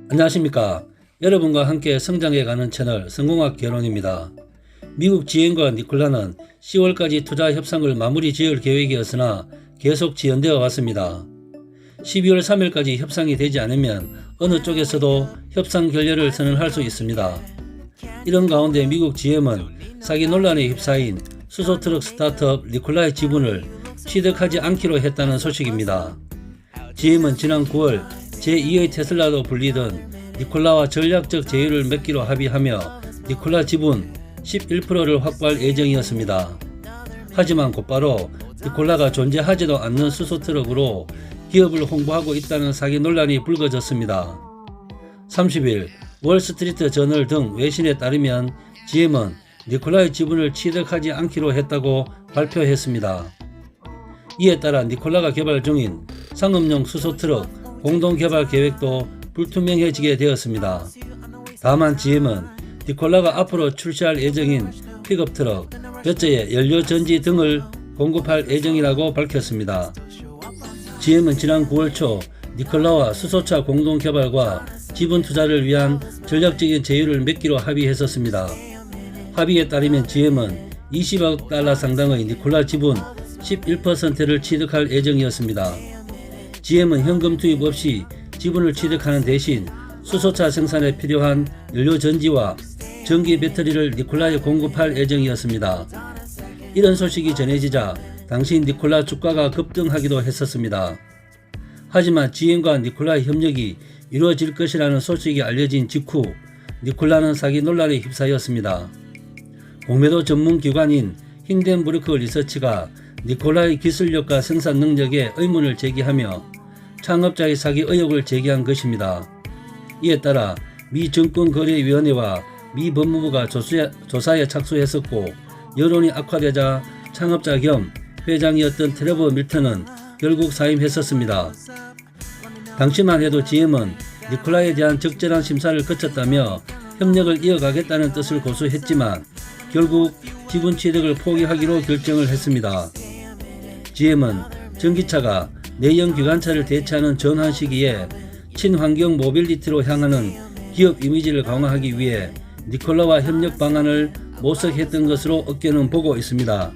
안녕하십니까. 여러분과 함께 성장해가는 채널 성공학 개론입니다. 미국 GM과 니콜라는 10월까지 투자 협상을 마무리 지을 계획이었으나 계속 지연되어 왔습니다. 12월 3일까지 협상이 되지 않으면 어느 쪽에서도 협상 결렬을 선언할 수 있습니다. 이런 가운데 미국 GM은 사기 논란에 휩싸인 수소트럭 스타트업 니콜라의 지분을 취득하지 않기로 했다는 소식입니다. GM은 지난 9월 제2의 테슬라로 불리던 니콜라와 전략적 제휴를 맺기로 합의하며 니콜라 지분 11%를 확보할 예정이었습니다. 하지만 곧바로 니콜라가 존재하지도 않는 수소트럭으로 기업을 홍보하고 있다는 사기 논란이 불거졌습니다. 30일 월스트리트 저널 등 외신에 따르면 GM은 니콜라의 지분을 취득하지 않기로 했다고 발표했습니다. 이에 따라 니콜라가 개발 중인 상업용 수소트럭 공동개발 계획도 불투명해지게 되었습니다. 다만 GM은 니콜라가 앞으로 출시할 예정인 픽업트럭, 몇 대의 연료전지 등을 공급할 예정이라고 밝혔습니다. GM은 지난 9월 초 니콜라와 수소차 공동개발과 지분 투자를 위한 전략적인 제휴를 맺기로 합의했었습니다. 합의에 따르면 GM은 20억 달러 상당의 니콜라 지분 11%를 취득할 예정이었습니다. GM은 현금 투입 없이 지분을 취득하는 대신 수소차 생산에 필요한 연료전지와 전기 배터리를 니콜라에 공급할 예정이었습니다. 이런 소식이 전해지자 당시 니콜라 주가가 급등하기도 했었습니다. 하지만 GM과 니콜라의 협력이 이루어질 것이라는 소식이 알려진 직후 니콜라는 사기 논란에 휩싸였습니다. 공매도 전문 기관인 힌덴부르크 리서치가 니콜라의 기술력과 생산 능력에 의문을 제기하며 창업자의 사기 의혹을 제기한 것입니다. 이에 따라 미 증권거래위원회와 미 법무부가 조사에 착수했었고 여론이 악화되자 창업자 겸 회장이었던 트레버 밀턴은 결국 사임했었습니다. 당시만 해도 GM은 니콜라에 대한 적절한 심사를 거쳤다며 협력을 이어가겠다는 뜻을 고수했지만 결국 지분 취득을 포기하기로 결정을 했습니다. GM은 전기차가 내연 기관차를 대체하는 전환 시기에 친환경 모빌리티로 향하는 기업 이미지를 강화하기 위해 니콜라와 협력 방안을 모색했던 것으로 업계는 보고 있습니다.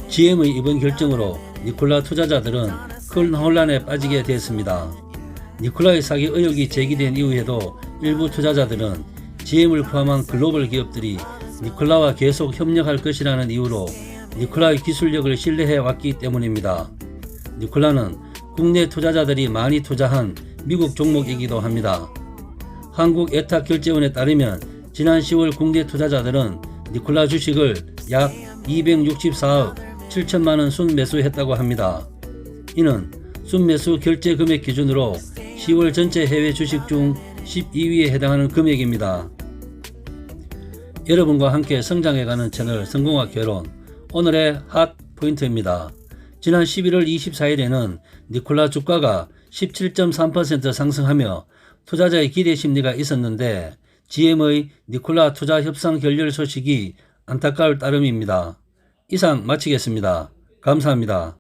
GM의 이번 결정으로 니콜라 투자자들은 큰 혼란에 빠지게 됐습니다. 니콜라의 사기 의혹이 제기된 이후에도 일부 투자자들은 GM을 포함한 글로벌 기업들이 니콜라와 계속 협력할 것이라는 이유로 니콜라의 기술력을 신뢰해 왔기 때문입니다. 니콜라는 국내 투자자들이 많이 투자한 미국 종목이기도 합니다. 한국애탁결제원에 따르면 지난 10월 국내 투자자들은 니콜라 주식을 약 264억 7천만원 순매수했다고 합니다. 이는 순매수 결제 금액 기준으로 10월 전체 해외 주식 중 12위에 해당하는 금액입니다. 여러분과 함께 성장해가는 채널 성공학 개론, 오늘의 핫 포인트입니다. 지난 11월 24일에는 니콜라 주가가 17.3% 상승하며 투자자의 기대 심리가 있었는데 GM의 니콜라 투자 협상 결렬 소식이 안타까울 따름입니다. 이상 마치겠습니다. 감사합니다.